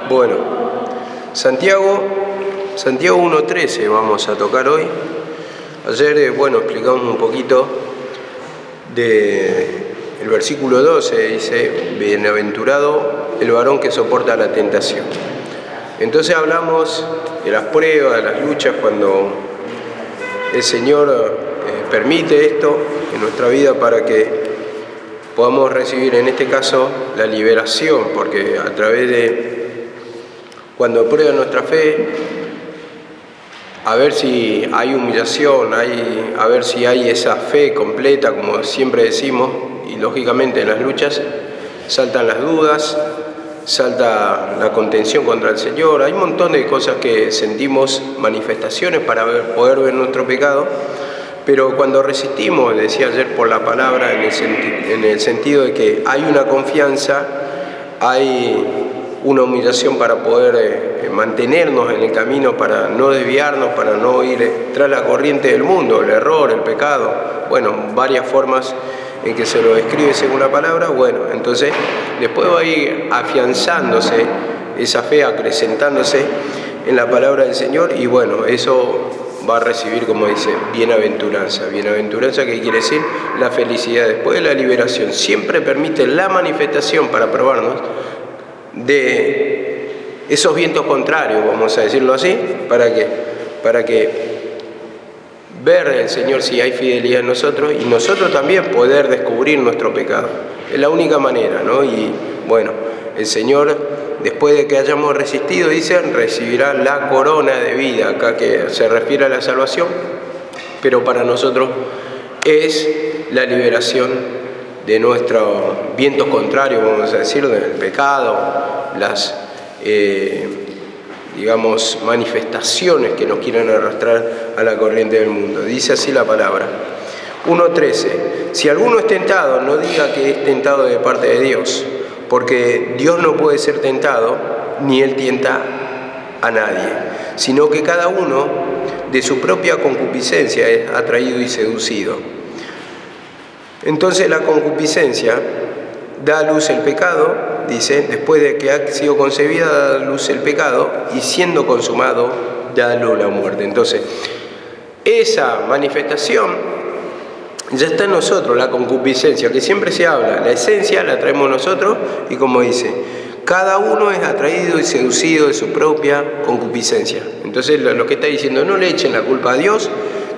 Bueno, Santiago 1:13 vamos a tocar hoy. Ayer, explicamos un poquito del versículo 12, dice: bienaventurado el varón que soporta la tentación. Entonces hablamos de las pruebas, de las luchas, cuando el Señor permite esto en nuestra vida para que podamos recibir, en este caso, la liberación, porque a través de, cuando prueba nuestra fe, a ver si hay humillación, a ver si hay esa fe completa, como siempre decimos, y lógicamente en las luchas saltan las dudas, salta la contención contra el Señor, hay un montón de cosas que sentimos, manifestaciones para poder ver nuestro pecado, pero cuando resistimos, decía ayer por la palabra, en el sentido de que hay una confianza, hay una humillación para poder mantenernos en el camino, para no desviarnos, para no ir tras la corriente del mundo, el error, el pecado, varias formas en que se lo describe según la palabra. Entonces después va a ir afianzándose esa fe, acrecentándose en la palabra del Señor, y eso va a recibir, como dice, bienaventuranza. Bienaventuranza, que quiere decir la felicidad después de la liberación. Siempre permite la manifestación para probarnos de esos vientos contrarios, vamos a decirlo así, para que ver el Señor si hay fidelidad en nosotros, y nosotros también poder descubrir nuestro pecado. Es la única manera, ¿no? Y el Señor, después de que hayamos resistido, dice, recibirá la corona de vida, acá que se refiere a la salvación, pero para nosotros es la liberación de nuestros vientos contrarios, vamos a decir, del pecado, las manifestaciones que nos quieren arrastrar a la corriente del mundo. Dice así la palabra. 1:13: si alguno es tentado, no diga que es tentado de parte de Dios, porque Dios no puede ser tentado, ni Él tienta a nadie, sino que cada uno de su propia concupiscencia es atraído y seducido. Entonces la concupiscencia da a luz el pecado, dice, después de que ha sido concebida, da a luz el pecado, y siendo consumado, da a luz la muerte. Entonces, esa manifestación ya está en nosotros, la concupiscencia, que siempre se habla, la esencia la traemos nosotros, y como dice, cada uno es atraído y seducido de su propia concupiscencia. Entonces lo que está diciendo, no le echen la culpa a Dios,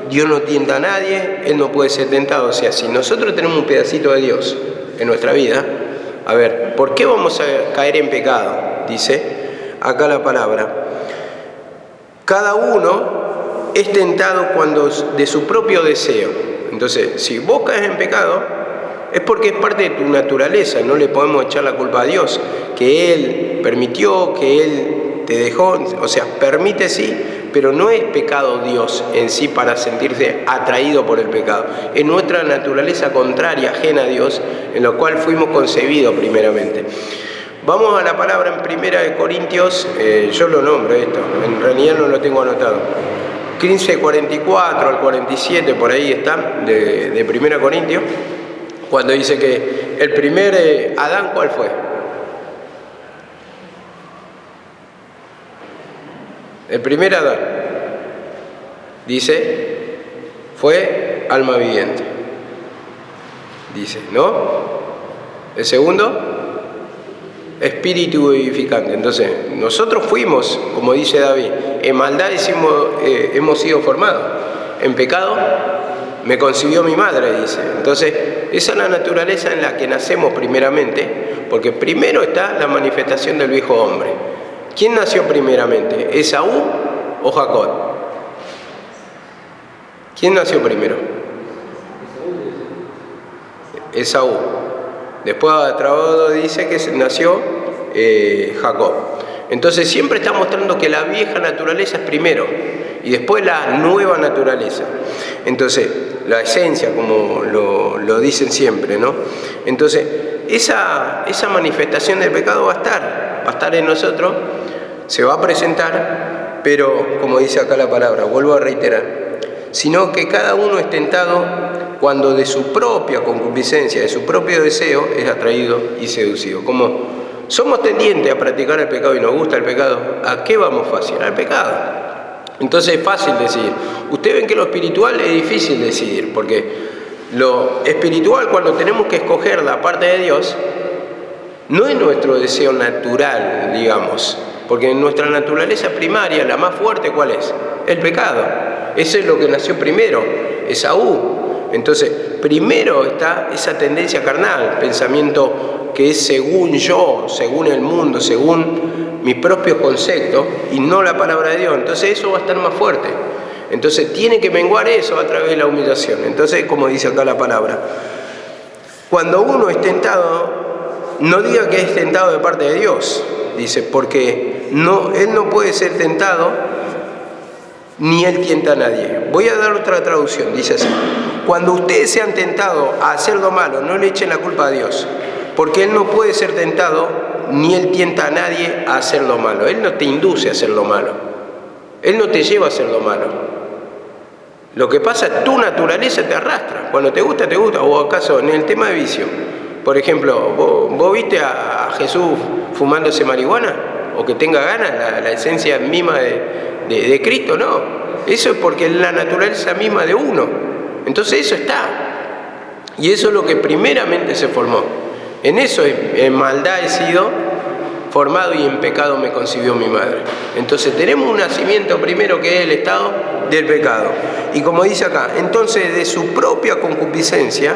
Dios no tienta a nadie, Él no puede ser tentado. O sea, si nosotros tenemos un pedacito de Dios en nuestra vida, a ver, ¿por qué vamos a caer en pecado? Dice acá la palabra, cada uno es tentado cuando de su propio deseo. Entonces, si vos caes en pecado, es porque es parte de tu naturaleza, no le podemos echar la culpa a Dios, que Él permitió, que Él te dejó, o sea, permite sí, pero no es pecado Dios en sí para sentirse atraído por el pecado. Es nuestra naturaleza contraria, ajena a Dios, en la cual fuimos concebidos primeramente. Vamos a la palabra en 1 Corintios, yo lo nombro esto, en realidad no lo tengo anotado. 15:44 al 47, por ahí está, de 1 Corintios, cuando dice que el primer Adán, ¿cuál fue? El primer Adán, dice, fue alma viviente, dice, ¿no? El segundo, espíritu vivificante. Entonces, nosotros fuimos, como dice David, en maldad hemos sido formados, en pecado me concibió mi madre, dice. Entonces, esa es la naturaleza en la que nacemos primeramente, porque primero está la manifestación del viejo hombre. ¿Quién nació primeramente? ¿Esaú o Jacob? ¿Quién nació primero? Esaú. Después Atrabado dice que nació Jacob. Entonces siempre está mostrando que la vieja naturaleza es primero y después la nueva naturaleza. Entonces, la esencia, como lo dicen siempre, ¿no? Entonces, esa manifestación del pecado va a estar en nosotros, se va a presentar, pero como dice acá la palabra, vuelvo a reiterar, sino que cada uno es tentado cuando de su propia concupiscencia, de su propio deseo, es atraído y seducido. Como somos tendientes a practicar el pecado y nos gusta el pecado, ¿a qué vamos fácil? Al pecado. Entonces es fácil decidir. Ustedes ven que lo espiritual es difícil decidir, porque lo espiritual, cuando tenemos que escoger la parte de Dios, no es nuestro deseo natural, digamos, porque en nuestra naturaleza primaria, la más fuerte, ¿cuál es? El pecado. Eso es lo que nació primero, Esaú. Entonces, primero está esa tendencia carnal, pensamiento que es según yo, según el mundo, según mis propios conceptos, y no la palabra de Dios. Entonces eso va a estar más fuerte. Entonces tiene que menguar eso a través de la humillación. Entonces, como dice acá la palabra, cuando uno es tentado, no diga que es tentado de parte de Dios, dice, porque él no puede ser tentado, ni él tienta a nadie. Voy a dar otra traducción, dice así: cuando ustedes sean tentados a hacer lo malo, no le echen la culpa a Dios, porque él no puede ser tentado, ni él tienta a nadie a hacer lo malo. Él no te induce a hacer lo malo, él no te lleva a hacer lo malo. Lo que pasa es que tu naturaleza te arrastra. Cuando te gusta, te gusta. O acaso en el tema de vicio, por ejemplo, ¿vos viste a Jesús fumándose marihuana? ¿O que tenga ganas, la esencia misma de Cristo? No. Eso es porque es la naturaleza misma de uno. Entonces eso está. Y eso es lo que primeramente se formó. En eso, en maldad he sido formado y en pecado me concibió mi madre. Entonces tenemos un nacimiento primero que es el estado del pecado. Y como dice acá, entonces de su propia concupiscencia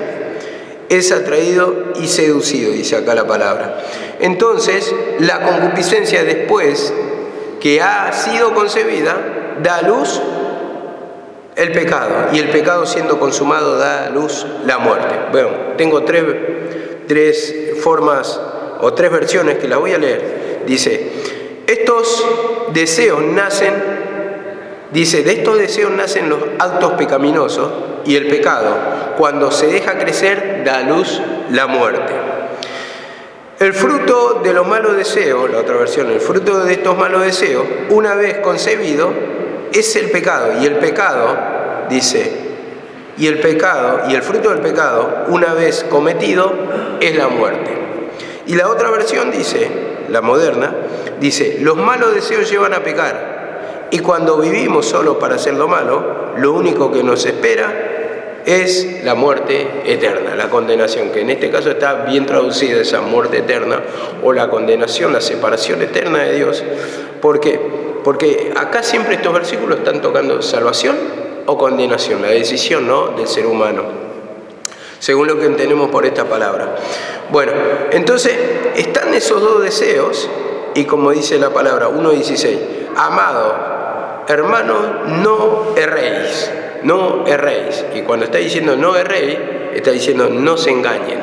es atraído y seducido, dice acá la palabra. Entonces, la concupiscencia, después que ha sido concebida, da a luz el pecado, y el pecado, siendo consumado, da a luz la muerte. Bueno, tengo tres formas o tres versiones que las voy a leer. Dice, estos deseos nacen, dice, de estos deseos nacen los actos pecaminosos, y el pecado, cuando se deja crecer, da a luz la muerte. El fruto de los malos deseos, la otra versión, el fruto de estos malos deseos, una vez concebido, es el pecado. Y el pecado, dice, y el fruto del pecado, una vez cometido, es la muerte. Y la otra versión dice, la moderna, dice, los malos deseos llevan a pecar. Y cuando vivimos solo para hacer lo malo, lo único que nos espera es la muerte eterna, la condenación, que en este caso está bien traducida, esa muerte eterna, o la condenación, la separación eterna de Dios. ¿Por qué? Porque acá siempre estos versículos están tocando salvación o condenación, la decisión, ¿no?, del ser humano, según lo que entendemos por esta palabra. Bueno, entonces están esos dos deseos, y como dice la palabra 1:16, amado, hermanos, no erréis. No erréis. Y cuando está diciendo no erréis, está diciendo no se engañen,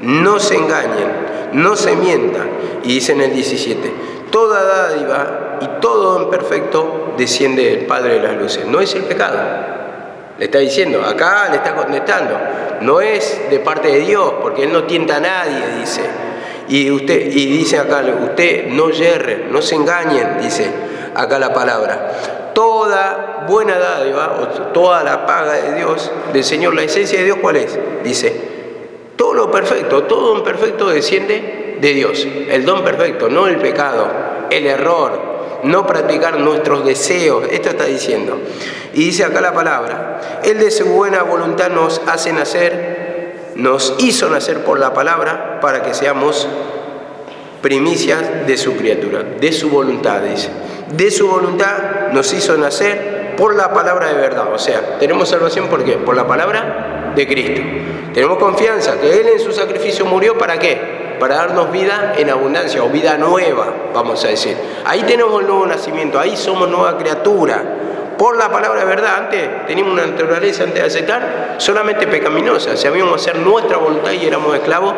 no se engañen, no se mientan. Y dice en el 17, toda dádiva y todo don perfecto desciende del Padre de las luces. No es el pecado. Le está diciendo, acá le está contestando, no es de parte de Dios, porque Él no tienta a nadie, dice. Y dice acá, usted no yerre, no se engañen, dice acá la palabra. Toda buena dádiva, o toda la paga de Dios, del Señor, la esencia de Dios, ¿cuál es? Dice, todo lo perfecto, todo don perfecto desciende de Dios. El don perfecto, no el pecado, el error, no practicar nuestros deseos. Esto está diciendo. Y dice acá la palabra, Él de su buena voluntad nos hizo nacer por la palabra para que seamos primicias de su criatura, de su voluntad, dice. De su voluntad nos hizo nacer por la palabra de verdad. O sea, tenemos salvación, ¿por qué? Por la palabra de Cristo. Tenemos confianza que Él en su sacrificio murió, ¿para qué? Para darnos vida en abundancia, o vida nueva, vamos a decir. Ahí tenemos el nuevo nacimiento, ahí somos nueva criatura. Por la palabra de verdad, antes teníamos una naturaleza, antes de aceptar, solamente pecaminosa. Sabíamos hacer nuestra voluntad y éramos esclavos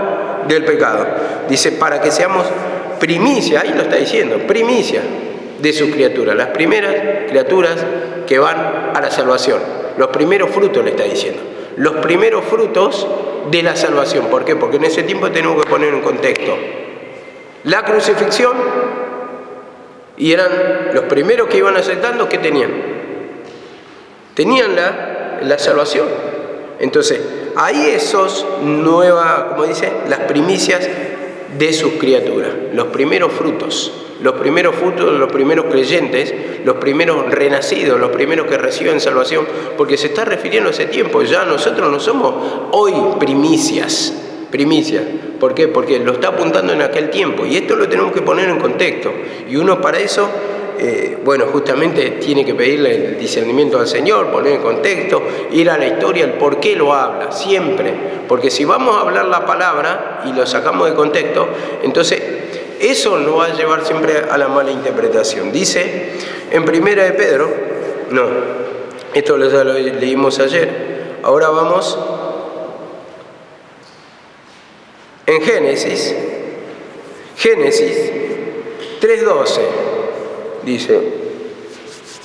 del pecado. Dice, para que seamos primicia, ahí lo está diciendo, primicia de sus criaturas, las primeras criaturas que van a la salvación, los primeros frutos, le está diciendo, los primeros frutos de la salvación. ¿Por qué? Porque en ese tiempo tenemos que poner en contexto la crucifixión, y eran los primeros que iban aceptando, ¿qué tenían? Tenían la salvación. Entonces, ahí esos como dice, las primicias de sus criaturas, los primeros frutos, los primeros creyentes, los primeros renacidos, los primeros que reciben salvación, porque se está refiriendo a ese tiempo. Ya nosotros no somos hoy primicias. ¿Por qué? Porque lo está apuntando en aquel tiempo, y esto lo tenemos que poner en contexto, y uno para eso justamente tiene que pedirle el discernimiento al Señor, poner en contexto, ir a la historia, el por qué lo habla, siempre. Porque si vamos a hablar la palabra y lo sacamos de contexto, entonces eso nos va a llevar siempre a la mala interpretación. Dice en Primera de Pedro, esto ya lo leímos ayer, ahora vamos en Génesis 3:12. Dice,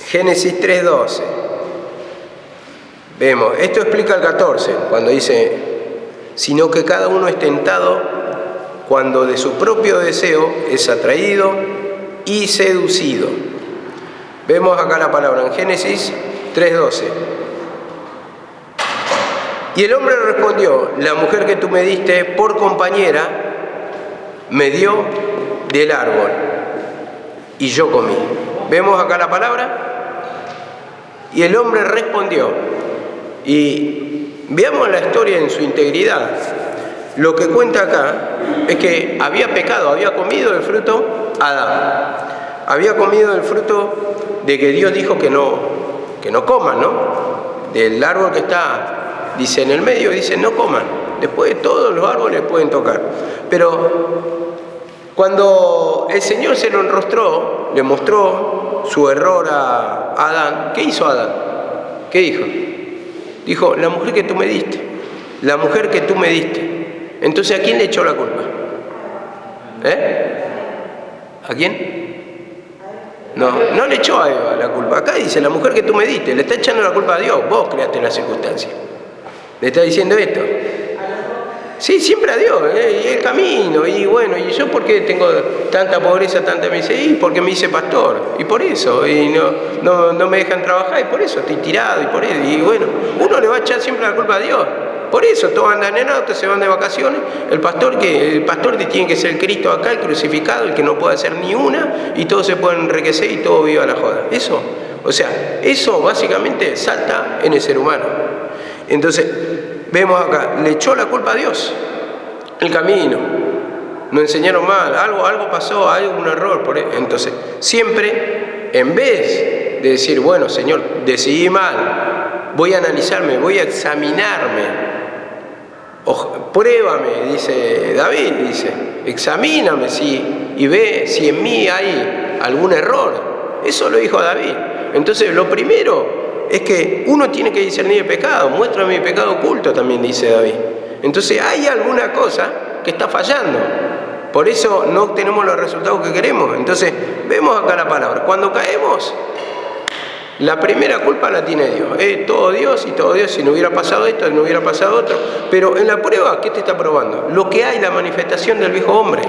Génesis 3:12. Vemos, esto explica el 14, cuando dice, sino que cada uno es tentado cuando de su propio deseo es atraído y seducido. Vemos acá la palabra en Génesis 3:12. Y el hombre respondió, la mujer que tú me diste por compañera me dio del árbol y yo comí. ¿Vemos acá la palabra? Y el hombre respondió. Y veamos la historia en su integridad. Lo que cuenta acá es que había pecado, había comido el fruto Adán. Había comido el fruto de que Dios dijo que no coman, ¿no? Del árbol que está, dice en el medio, dice no coman. Después todos los árboles pueden tocar. Pero cuando el Señor se lo enrostró, le mostró su error a Adán, ¿qué hizo Adán? ¿Qué dijo? Dijo, la mujer que tú me diste, la mujer que tú me diste. Entonces, ¿a quién le echó la culpa? ¿A quién? No le echó a Eva la culpa. Acá dice, la mujer que tú me diste, le está echando la culpa a Dios, vos creaste la circunstancia. ¿Le está diciendo esto? Sí, siempre a Dios, y el camino, y bueno, ¿y yo por qué tengo tanta pobreza, tanta miseria? Y porque me hice pastor, y por eso, y no me dejan trabajar, y por eso estoy tirado, y por eso, y bueno, uno le va a echar siempre la culpa a Dios. Por eso, todos andan en auto, se van de vacaciones, el pastor tiene que ser el Cristo acá, el crucificado, el que no puede hacer ni una, y todos se pueden enriquecer y todo viva la joda. Eso, o sea, eso básicamente salta en el ser humano. Entonces, vemos acá, le echó la culpa a Dios, el camino, nos enseñaron mal, algo pasó, hay un error. Entonces, siempre, en vez de decir, bueno, Señor, decidí mal, voy a analizarme, voy a examinarme, pruébame, dice David, examíname y ve si en mí hay algún error. Eso lo dijo David. Entonces, lo primero es que uno tiene que discernir el pecado. Muéstrame mi pecado oculto, también dice David. Entonces hay alguna cosa que está fallando. Por eso no obtenemos los resultados que queremos. Entonces vemos acá la palabra. Cuando caemos, la primera culpa la tiene Dios. Todo Dios y todo Dios. Si no hubiera pasado esto, no hubiera pasado otro. Pero en la prueba, ¿qué te está probando? Lo que hay, la manifestación del viejo hombre.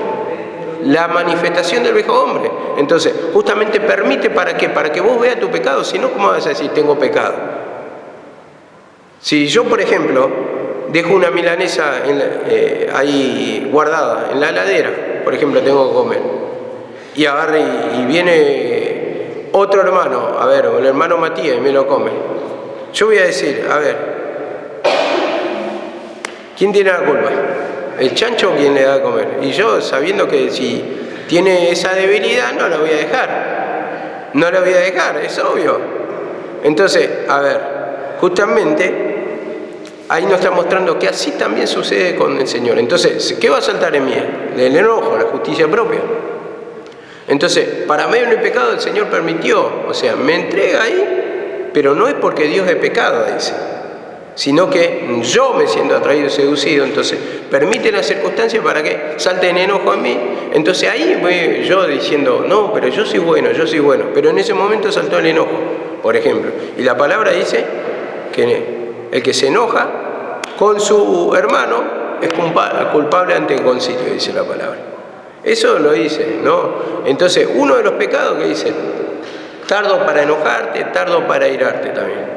La manifestación del viejo hombre. Entonces, justamente permite ¿para qué? Para que vos veas tu pecado. Si no, ¿cómo vas a decir tengo pecado? Si yo, por ejemplo, dejo una milanesa ahí guardada en la heladera, por ejemplo, tengo que comer, y agarre y viene otro hermano, o el hermano Matías, y me lo come, yo voy a decir, ¿quién tiene la culpa? ¿El chancho o quién le da a comer? Y yo, sabiendo que si tiene esa debilidad, no la voy a dejar. No la voy a dejar, es obvio. Entonces, justamente, ahí nos está mostrando que así también sucede con el Señor. Entonces, ¿qué va a saltar en mí? El enojo, la justicia propia. Entonces, para medio del pecado el Señor permitió, o sea, me entrega ahí, pero no es porque Dios es pecado, dice, sino que yo me siento atraído y seducido. Entonces permite las circunstancias para que salte en enojo en mí. Entonces ahí voy yo diciendo, no, pero yo soy bueno, pero en ese momento saltó el enojo, por ejemplo, y la palabra dice que el que se enoja con su hermano es culpable ante el concilio, dice la palabra. Eso lo dice, ¿no? Entonces uno de los pecados que dice, tardo para enojarte, tardo para irarte también.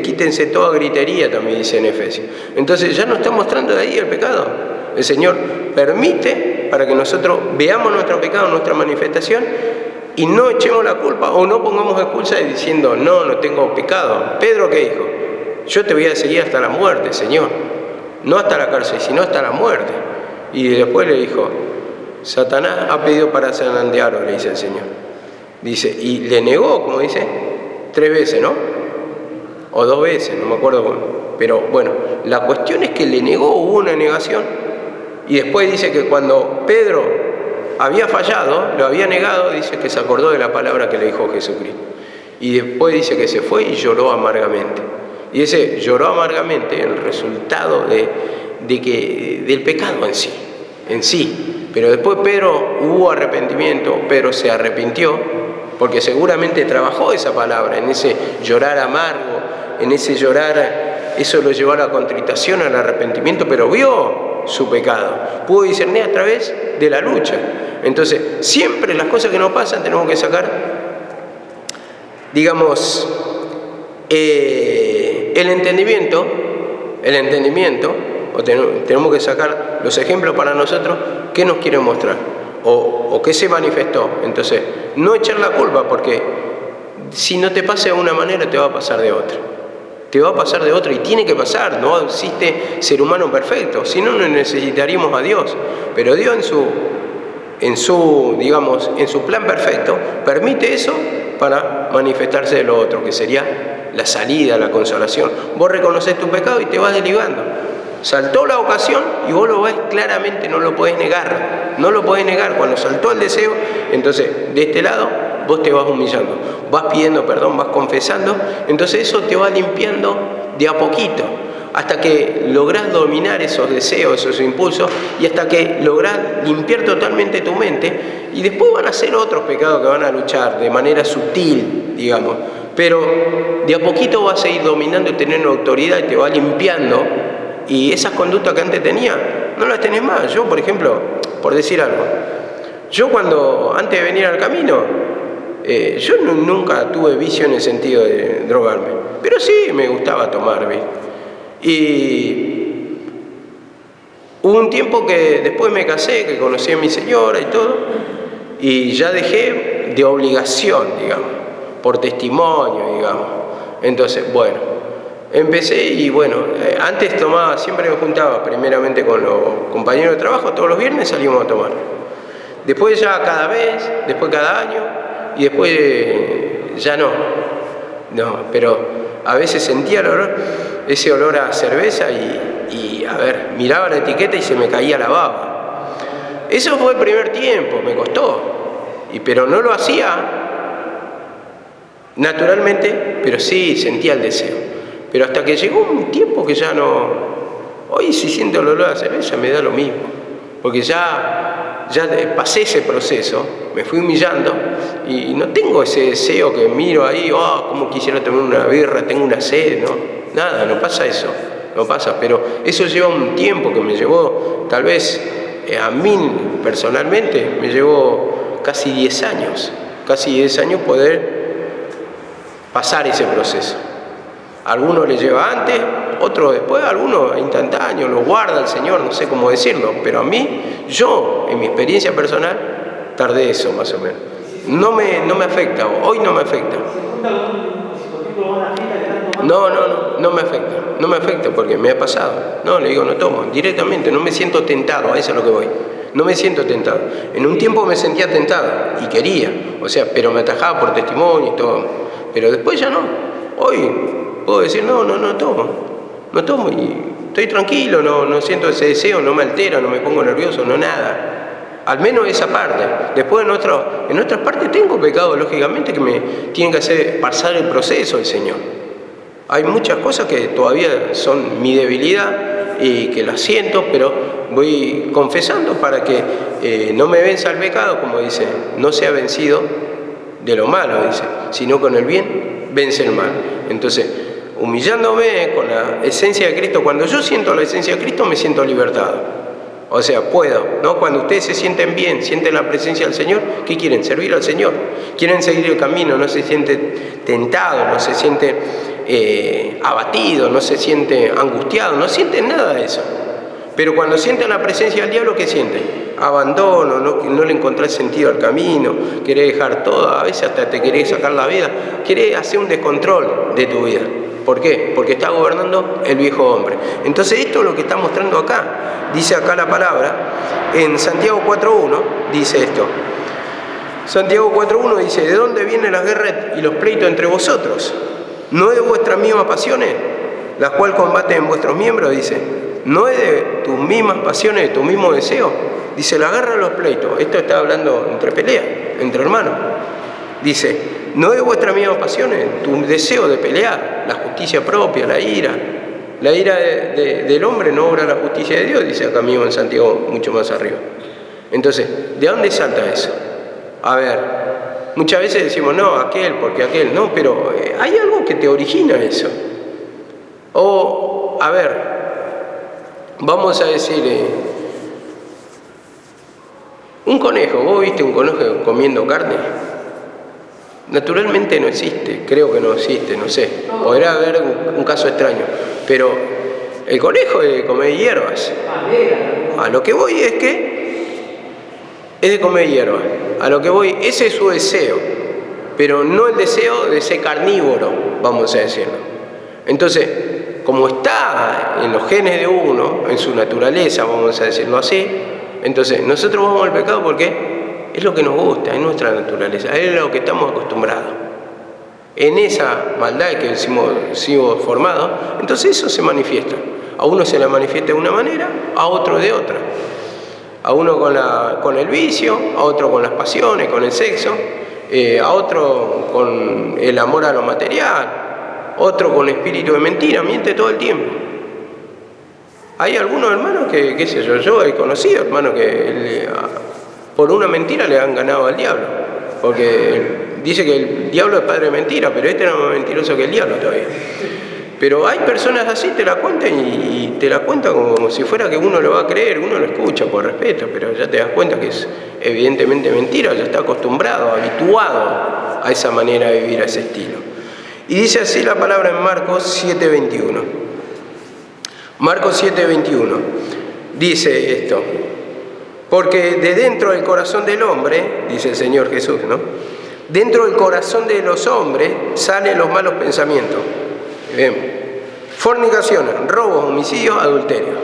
Quítense toda gritería, también dice en Efesios. Entonces ya nos está mostrando de ahí el pecado. El Señor permite qué? Para que nosotros veamos nuestro pecado, nuestra manifestación, y no echemos la culpa o no pongamos excusa diciendo, no tengo pecado. Pedro, ¿qué dijo? Yo te voy a seguir hasta la muerte, Señor. No hasta la cárcel, sino hasta la muerte. Y después le dijo, Satanás ha pedido para zarandearos, le dice el Señor. Dice, y le negó, como dice, 3 veces, ¿no? O 2 veces, no me acuerdo. Pero bueno, la cuestión es que le negó, hubo una negación. Y después dice que cuando Pedro había fallado, lo había negado, dice que se acordó de la palabra que le dijo Jesucristo. Y después dice que se fue y lloró amargamente. Y ese lloró amargamente el resultado del pecado en sí. Pero después Pedro hubo arrepentimiento, Pedro se arrepintió, porque seguramente trabajó esa palabra, en ese llorar amargo, en ese llorar, eso lo llevó a la contritación, al arrepentimiento, pero vio su pecado, pudo discernir a través de la lucha. Entonces, siempre las cosas que nos pasan tenemos que sacar, digamos, el entendimiento, o tenemos que sacar los ejemplos para nosotros, qué nos quiere mostrar, o qué se manifestó. Entonces, no echar la culpa, porque si no te pasa de una manera, te va a pasar de otra. Te va a pasar de otra y tiene que pasar, no existe ser humano perfecto, si no, no necesitaríamos a Dios. Pero Dios en su plan perfecto, permite eso para manifestarse de lo otro, que sería la salida, la consolación. Vos reconoces tu pecado y te vas derivando. Saltó la ocasión y vos lo ves claramente, no lo podés negar. No lo podés negar. Cuando saltó el deseo, entonces de este lado vos te vas humillando, vas pidiendo perdón, vas confesando. Entonces eso te va limpiando de a poquito, hasta que lográs dominar esos deseos, esos impulsos, y hasta que lográs limpiar totalmente tu mente. Y después van a ser otros pecados que van a luchar de manera sutil, digamos. Pero de a poquito vas a ir dominando y teniendo autoridad y te va limpiando. Y esas conductas que antes tenía, no las tenés más. Yo, por ejemplo, por decir algo, yo antes de venir al camino, yo nunca tuve vicio en el sentido de drogarme, pero sí me gustaba tomar, ¿ves? Y hubo un tiempo que después me casé, que conocí a mi señora y todo, y ya dejé de obligación, digamos, por testimonio, digamos. Entonces, bueno, empecé y bueno, antes tomaba, siempre me juntaba primeramente con los compañeros de trabajo, todos los viernes salíamos a tomar. Después ya cada vez, después cada año, y después ya no, pero a veces sentía el olor, ese olor a cerveza y a ver, miraba la etiqueta y se me caía la baba. Eso fue el primer tiempo, me costó, pero no lo hacía naturalmente, pero sí sentía el deseo. Pero hasta que llegó un tiempo que ya no, hoy si siento el olor a cerveza me da lo mismo, porque ya pasé ese proceso, me fui humillando y no tengo ese deseo que miro ahí, cómo quisiera tomar una birra, tengo una sed, ¿no? Nada, no pasa eso, no pasa, pero eso lleva un tiempo que me llevó, tal vez a mí personalmente, me llevó casi 10 años poder pasar ese proceso. A algunos les lleva antes, otros después, algunos instantáneo, lo guarda el Señor, no sé cómo decirlo, pero a mí, yo, en mi experiencia personal, tardé eso más o menos. No me afecta, hoy no me afecta. No me afecta porque me ha pasado. No, le digo, no tomo, directamente, no me siento tentado, a eso es lo que voy. No me siento tentado. En un tiempo me sentía tentado y quería, pero me atajaba por testimonio y todo. Pero después ya no. Hoy puedo decir, no tomo y estoy tranquilo, no siento ese deseo, no me altera, no me pongo nervioso, no nada. Al menos esa parte. Después en otras partes tengo pecado, lógicamente, que me tienen que hacer pasar el proceso del Señor. Hay muchas cosas que todavía son mi debilidad y que las siento, pero voy confesando para que no me venza el pecado, como dice, no sea vencido de lo malo, dice, sino con el bien vence el mal. Entonces, humillándome con la esencia de Cristo, cuando yo siento la esencia de Cristo me siento libertado. O sea, puedo, ¿no? Cuando ustedes se sienten bien, sienten la presencia del Señor, ¿qué quieren? Servir al Señor. Quieren seguir el camino, no se siente tentado, no se siente abatido, no se siente angustiado, no sienten nada de eso. Pero cuando sienten la presencia del diablo, ¿qué sienten? abandono, no le encontrás sentido al camino, querés dejar todo, a veces hasta te querés sacar la vida, querés hacer un descontrol de tu vida. ¿Por qué? Porque está gobernando el viejo hombre. Entonces esto es lo que está mostrando acá. Dice acá la palabra, en Santiago 4.1, dice esto. Santiago 4.1 dice, ¿de dónde vienen las guerras y los pleitos entre vosotros? ¿No es de vuestras mismas pasiones, las cuales combaten en vuestros miembros? Dice, ¿no es de tus mismas pasiones, de tu mismo deseo? Dice, la guerra y los pleitos. Esto está hablando entre peleas, entre hermanos. Dice, ¿no es de vuestras mismas pasiones, tu deseo de pelear, la justicia propia, la ira? La ira del hombre no obra la justicia de Dios, dice acá mismo en Santiago, mucho más arriba. Entonces, ¿de dónde salta eso? A ver, muchas veces decimos, no, aquel, porque aquel, no, pero hay algo que te origina eso. O, a ver, vamos a decir, un conejo, ¿vos viste un conejo comiendo carne? Naturalmente no existe, creo que no existe, no sé, podrá haber un caso extraño, pero el conejo es de comer hierbas. A lo que voy es que es de comer hierbas, a lo que voy, ese es su deseo, pero no el deseo de ser carnívoro, vamos a decirlo. Entonces, como está en los genes de uno, en su naturaleza, vamos a decirlo así, entonces nosotros vamos al pecado porque es lo que nos gusta, es nuestra naturaleza, es lo que estamos acostumbrados. En esa maldad que hemos formados, entonces eso se manifiesta. A uno se la manifiesta de una manera, a otro de otra. A uno con el vicio, a otro con las pasiones, con el sexo, a otro con el amor a lo material, otro con espíritu de mentira, miente todo el tiempo. Hay algunos hermanos que, qué sé yo he conocido hermanos que por una mentira le han ganado al diablo, porque dice que el diablo es padre de mentira, pero este era más mentiroso que el diablo todavía. Pero hay personas así, te la cuentan y te la cuentan como si fuera que uno lo va a creer, uno lo escucha por respeto, pero ya te das cuenta que es evidentemente mentira, ya está acostumbrado, habituado a esa manera de vivir, a ese estilo. Y dice así la palabra en Marcos 7.21. Marcos 7.21 dice esto, porque de dentro del corazón del hombre, dice el Señor Jesús, ¿no? Dentro del corazón de los hombres salen los malos pensamientos. Bien. Fornicaciones, robos, homicidios, adulterios.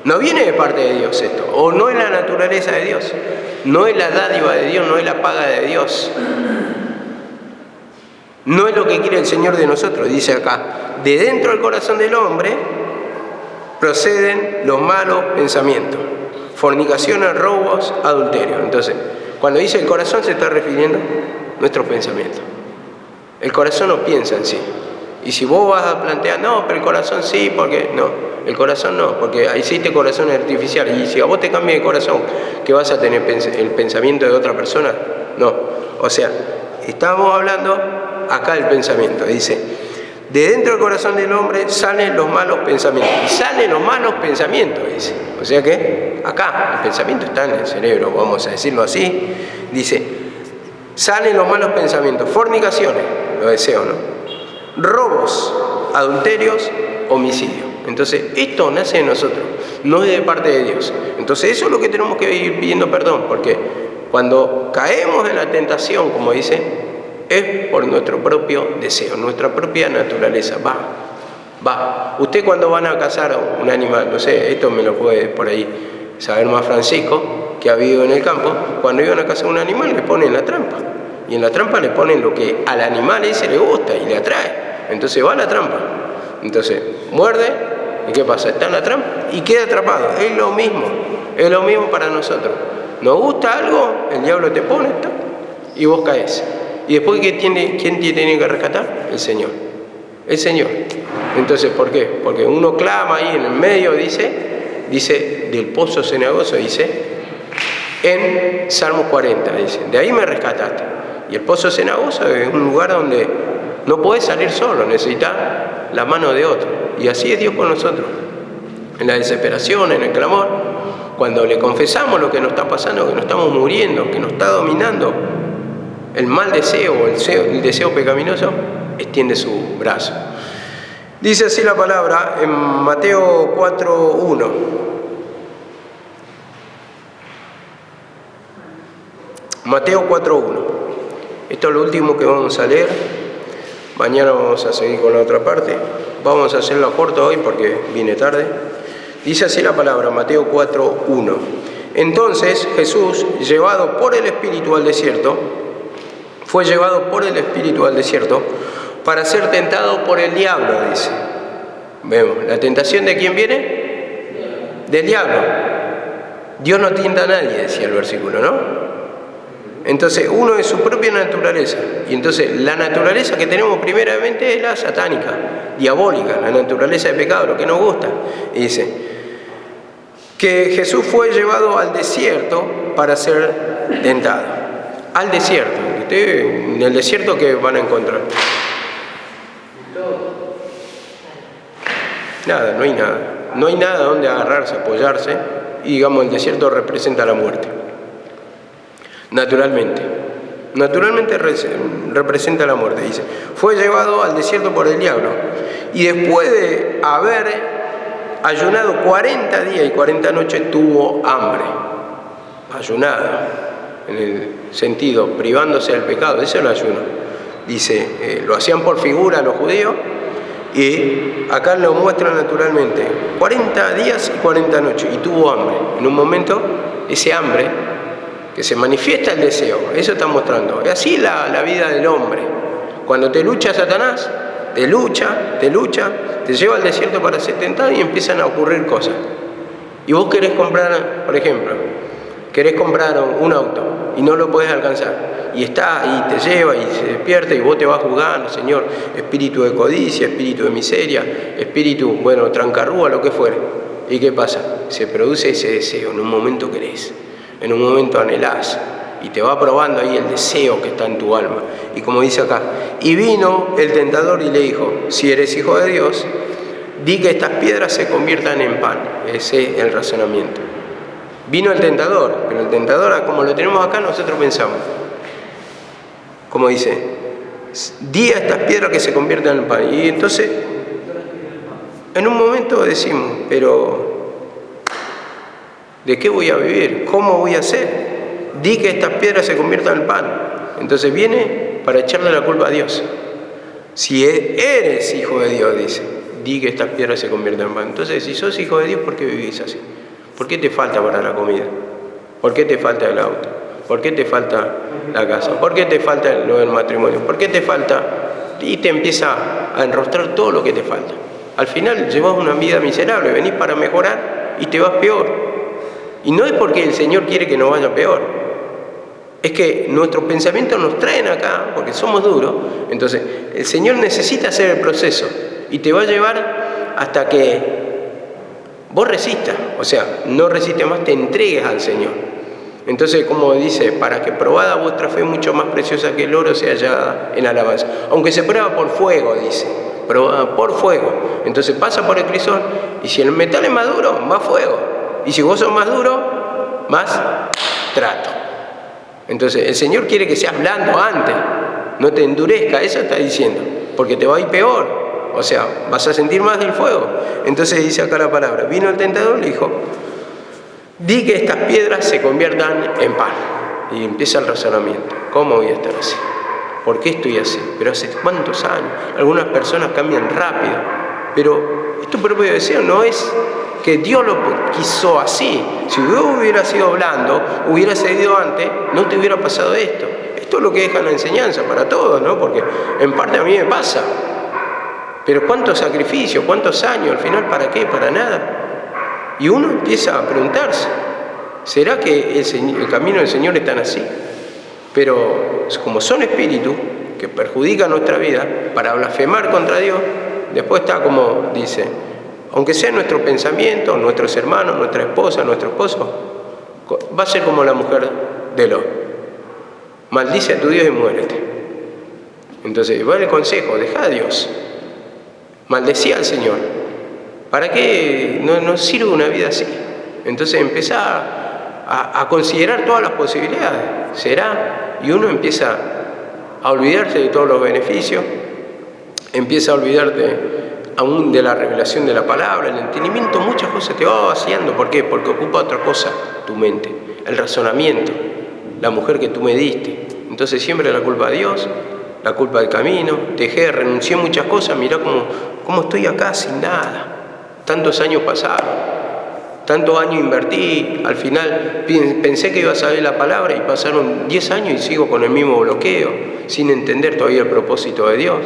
No viene de parte de Dios esto, o no es la naturaleza de Dios, no es la dádiva de Dios, no es la paga de Dios. No es lo que quiere el Señor de nosotros, dice acá. De dentro del corazón del hombre proceden los malos pensamientos. Fornicaciones, robos, adulterios. Entonces, cuando dice el corazón se está refiriendo a nuestros pensamientos. El corazón no piensa en sí. Y si vos vas a plantear, no, pero el corazón sí, porque no, el corazón no, porque hiciste corazón artificial. Y si a vos te cambia el corazón, ¿que vas a tener el pensamiento de otra persona? No. O sea, estamos hablando acá del pensamiento. Dice, de dentro del corazón del hombre salen los malos pensamientos. Y salen los malos pensamientos, dice. O sea que acá el pensamiento está en el cerebro, vamos a decirlo así. Dice, salen los malos pensamientos, fornicaciones, los deseos, ¿no? Robos, adulterios, homicidios. Entonces, esto nace de nosotros, no es de parte de Dios. Entonces, eso es lo que tenemos que ir pidiendo perdón, porque cuando caemos en la tentación, como dice, es por nuestro propio deseo, nuestra propia naturaleza. Va. Usted cuando van a cazar un animal, no sé, esto me lo puede por ahí saber más Francisco, que ha vivido en el campo, cuando iban a cazar un animal le ponen la trampa. Y en la trampa le ponen lo que al animal ese le gusta y le atrae. Entonces va a la trampa. Entonces muerde, ¿y qué pasa? Está en la trampa y queda atrapado. Es lo mismo para nosotros. Nos gusta algo, el diablo te pone y vos caes. Y después, ¿quién te tiene que rescatar? El Señor. El Señor. Entonces, ¿por qué? Porque uno clama ahí en el medio, dice del pozo cenagoso, dice, en Salmo 40, dice, de ahí me rescataste. Y el pozo cenagoso es un lugar donde no podés salir solo, necesitas la mano de otro. Y así es Dios con nosotros. En la desesperación, en el clamor, cuando le confesamos lo que nos está pasando, que nos estamos muriendo, que nos está dominando el mal deseo, el deseo pecaminoso, extiende su brazo. Dice así la palabra en Mateo 4.1. Mateo 4:1. Esto es lo último que vamos a leer. Mañana vamos a seguir con la otra parte. Vamos a hacerlo corto hoy porque viene tarde. Dice así la palabra, Mateo 4:1. Entonces Jesús, llevado por el Espíritu al desierto, fue llevado por el Espíritu al desierto para ser tentado por el diablo, dice. Vemos, ¿la tentación de quién viene? Del diablo. Dios no tienta a nadie, decía el versículo, ¿no? Entonces, uno es su propia naturaleza. Y entonces, la naturaleza que tenemos primeramente es la satánica, diabólica, la naturaleza de pecado, lo que nos gusta. Y dice que Jesús fue llevado al desierto para ser tentado. Al desierto. En el desierto, ¿qué van a encontrar? Nada, no hay nada. No hay nada donde agarrarse, apoyarse. Y digamos, el desierto representa la muerte. Naturalmente representa la muerte, dice. Fue llevado al desierto por el diablo. Y después de haber ayunado 40 días y 40 noches, tuvo hambre. Ayunada, en el sentido, privándose del pecado. Ese es el ayuno. Dice, lo hacían por figura los judíos. Y acá lo muestra naturalmente. 40 días y 40 noches. Y tuvo hambre. En un momento, ese hambre, que se manifiesta el deseo, eso está mostrando. Es así la vida del hombre. Cuando te lucha Satanás, te lucha, te lleva al desierto para ser tentado y empiezan a ocurrir cosas. Y vos querés comprar, por ejemplo, un auto y no lo podés alcanzar. Y está ahí, te lleva y se despierta y vos te vas jugando, Señor, espíritu de codicia, espíritu de miseria, espíritu, trancarrúa, lo que fuere. ¿Y qué pasa? Se produce ese deseo, en un momento querés. En un momento anhelás y te va probando ahí el deseo que está en tu alma. Y como dice acá, y vino el tentador y le dijo, si eres hijo de Dios, di que estas piedras se conviertan en pan. Ese es el razonamiento. Vino el tentador, pero el tentador, como lo tenemos acá, nosotros pensamos. Como dice, di a estas piedras que se conviertan en pan. Y entonces, en un momento decimos, pero ¿de qué voy a vivir? ¿Cómo voy a hacer? Di que estas piedras se conviertan en pan. Entonces viene para echarle la culpa a Dios. Si eres hijo de Dios, dice, di que estas piedras se conviertan en pan. Entonces, si sos hijo de Dios, ¿por qué vivís así? ¿Por qué te falta para la comida? ¿Por qué te falta el auto? ¿Por qué te falta la casa? ¿Por qué te falta lo del matrimonio? ¿Por qué te falta? Y te empieza a enrostrar todo lo que te falta. Al final llevas una vida miserable, venís para mejorar y te vas peor. Y no es porque el Señor quiere que nos vaya peor. Es que nuestros pensamientos nos traen acá, porque somos duros. Entonces, el Señor necesita hacer el proceso y te va a llevar hasta que vos resistas. O sea, no resistes más, te entregues al Señor. Entonces, como dice, para que probada vuestra fe mucho más preciosa que el oro sea hallada en alabanza. Aunque se prueba por fuego, dice. Probada por fuego. Entonces pasa por el crisol y si el metal es más duro, más fuego. Y si vos sos más duro, más trato. Entonces, el Señor quiere que seas blando antes, no te endurezca, eso está diciendo, porque te va a ir peor, o sea, vas a sentir más del fuego. Entonces dice acá la palabra, vino el tentador y le dijo, di que estas piedras se conviertan en pan. Y empieza el razonamiento, ¿cómo voy a estar así? ¿Por qué estoy así? Pero hace cuántos años, algunas personas cambian rápido, pero es tu propio deseo, no es que Dios lo quiso así. Si hubiera sido blando, hubiera seguido antes, no te hubiera pasado esto. Esto es lo que deja la enseñanza para todos, ¿no? Porque en parte a mí me pasa. Pero cuántos sacrificios, cuántos años, al final, ¿para qué? Para nada. Y uno empieza a preguntarse, ¿será que el camino del Señor es tan así? Pero como son espíritus que perjudican nuestra vida para blasfemar contra Dios, después está como dice, aunque sea nuestro pensamiento, nuestros hermanos, nuestra esposa, nuestro esposo, va a ser como la mujer de Lot. Maldice a tu Dios y muérete. Entonces, va el consejo, deja a Dios. Maldecía al Señor. ¿Para qué no sirve una vida así? Entonces empieza a considerar todas las posibilidades. ¿Será? Y uno empieza a olvidarse de todos los beneficios, empieza a olvidarte aún de la revelación de la palabra, el entendimiento, muchas cosas te va vaciando. ¿Por qué? Porque ocupa otra cosa tu mente, el razonamiento. la mujer que tú me diste. Entonces siempre la culpa a Dios, la culpa del camino, renuncié a muchas cosas, mirá cómo estoy acá sin nada. Tantos años pasaron, tantos años invertí, al final pensé que iba a saber la palabra y pasaron 10 años y sigo con el mismo bloqueo, sin entender todavía el propósito de Dios,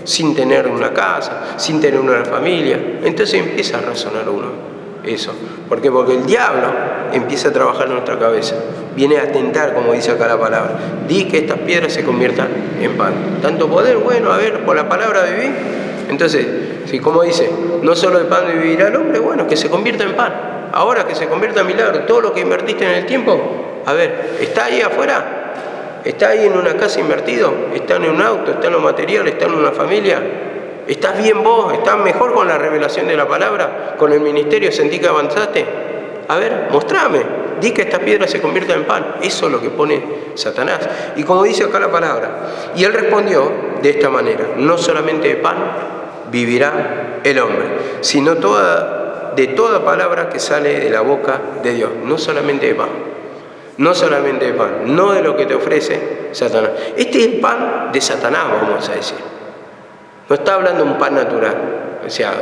sin tener una casa, sin tener una familia. Entonces empieza a razonar uno eso. ¿Por qué? Porque el diablo empieza a trabajar en nuestra cabeza, viene a tentar, como dice acá la palabra. Di que estas piedras se conviertan en pan. Tanto poder, bueno, a ver, por la palabra viví. Entonces, si como dice, no solo de pan vivirá el hombre, bueno, que se convierta en pan. Ahora que se convierta en milagro, todo lo que invertiste en el tiempo, a ver, ¿está ahí afuera? ¿Está ahí en una casa invertido? ¿Está en un auto? ¿Está en lo material? ¿Está en una familia? ¿Estás bien vos? ¿Estás mejor con la revelación de la palabra? ¿Con el ministerio sentí que avanzaste? A ver, mostrame. Di que estas piedras se conviertan en pan. Eso es lo que pone Satanás. Y como dice acá la palabra, y él respondió de esta manera: no solamente de pan vivirá el hombre, sino de toda palabra que sale de la boca de Dios. No solamente de pan. No solamente de pan. No de lo que te ofrece Satanás. Este es el pan de Satanás, vamos a decir. No está hablando de un pan natural. O sea,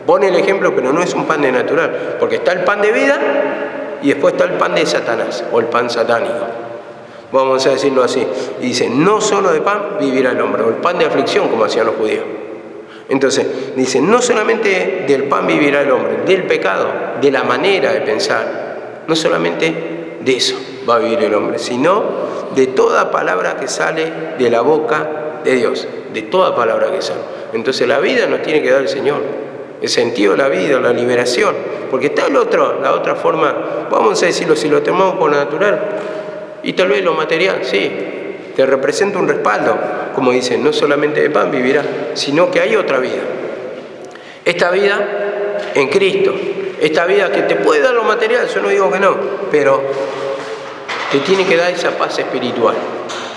pone el ejemplo, pero no es un pan de natural. Porque está el pan de vida y después está el pan de Satanás, o el pan satánico. Vamos a decirlo así. Y dice, no solo de pan vivirá el hombre, o el pan de aflicción, como hacían los judíos. Entonces, dice, no solamente del pan vivirá el hombre, del pecado, de la manera de pensar. No solamente de eso va a vivir el hombre, sino de toda palabra que sale de la boca de Dios. De toda palabra que sale. Entonces la vida nos tiene que dar el Señor. El sentido de la vida, la liberación. Porque está la otra forma, vamos a decirlo, si lo tomamos por lo natural, y tal vez lo material, sí, te representa un respaldo. Como dicen, no solamente de pan vivirá, sino que hay otra vida. Esta vida en Cristo. Esta vida que te puede dar lo material, yo no digo que no, pero te tiene que dar esa paz espiritual.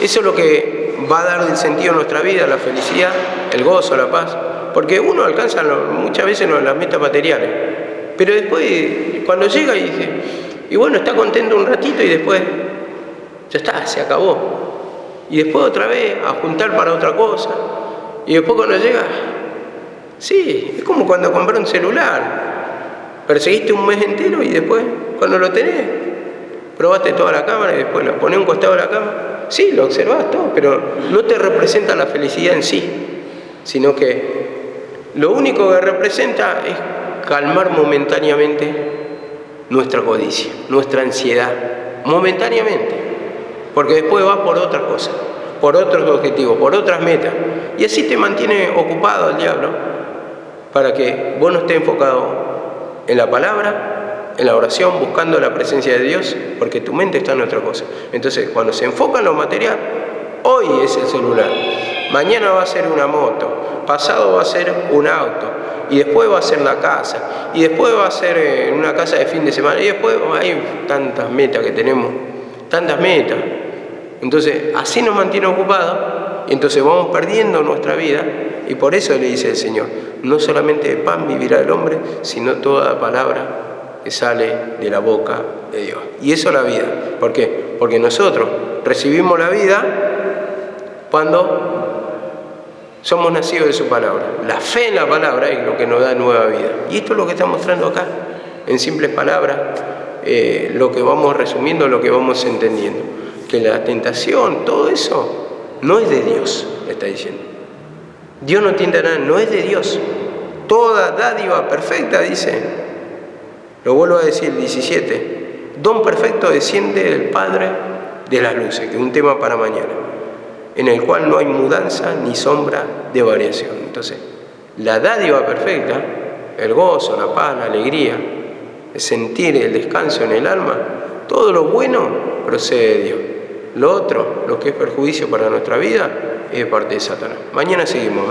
Eso es lo que va a dar el sentido a nuestra vida, la felicidad, el gozo, la paz. Porque uno alcanza muchas veces las metas materiales. Pero después, cuando llega y dice, y bueno, está contento un ratito y después, ya está, se acabó. Y después otra vez a juntar para otra cosa. Y después cuando llega, sí, es como cuando compré un celular. Perseguiste un mes entero y después, cuando lo tenés, probaste toda la cámara y después lo ponés a un costado de la cama. Sí, lo observás todo, pero no te representa la felicidad en sí, sino que lo único que representa es calmar momentáneamente nuestra codicia, nuestra ansiedad, momentáneamente, porque después vas por otras cosas, por otros objetivos, por otras metas, y así te mantiene ocupado el diablo para que vos no estés enfocado en la palabra, en la oración, buscando la presencia de Dios, porque tu mente está en otra cosa. Entonces, cuando se enfoca en lo material, hoy es el celular, mañana va a ser una moto, pasado va a ser un auto, y después va a ser la casa, y después va a ser una casa de fin de semana, y después hay tantas metas que tenemos, tantas metas. Entonces, así nos mantiene ocupados, y entonces vamos perdiendo nuestra vida, y por eso le dice el Señor, no solamente de pan vivirá el hombre, sino toda palabra que sale de la boca de Dios. Y eso es la vida. ¿Por qué? Porque nosotros recibimos la vida cuando somos nacidos de su palabra. La fe en la palabra es lo que nos da nueva vida. Y esto es lo que está mostrando acá, en simples palabras, lo que vamos resumiendo, lo que vamos entendiendo. Que la tentación, todo eso, no es de Dios, le está diciendo. Dios no tienta nada, no es de Dios. Toda dádiva perfecta, dice. Lo vuelvo a decir, 17. Don perfecto desciende del Padre de las luces, que es un tema para mañana, en el cual no hay mudanza ni sombra de variación. Entonces, la dádiva perfecta, el gozo, la paz, la alegría, el sentir, el descanso en el alma, todo lo bueno procede de Dios. Lo otro, lo que es perjuicio para nuestra vida, es de parte de Satanás. Mañana seguimos,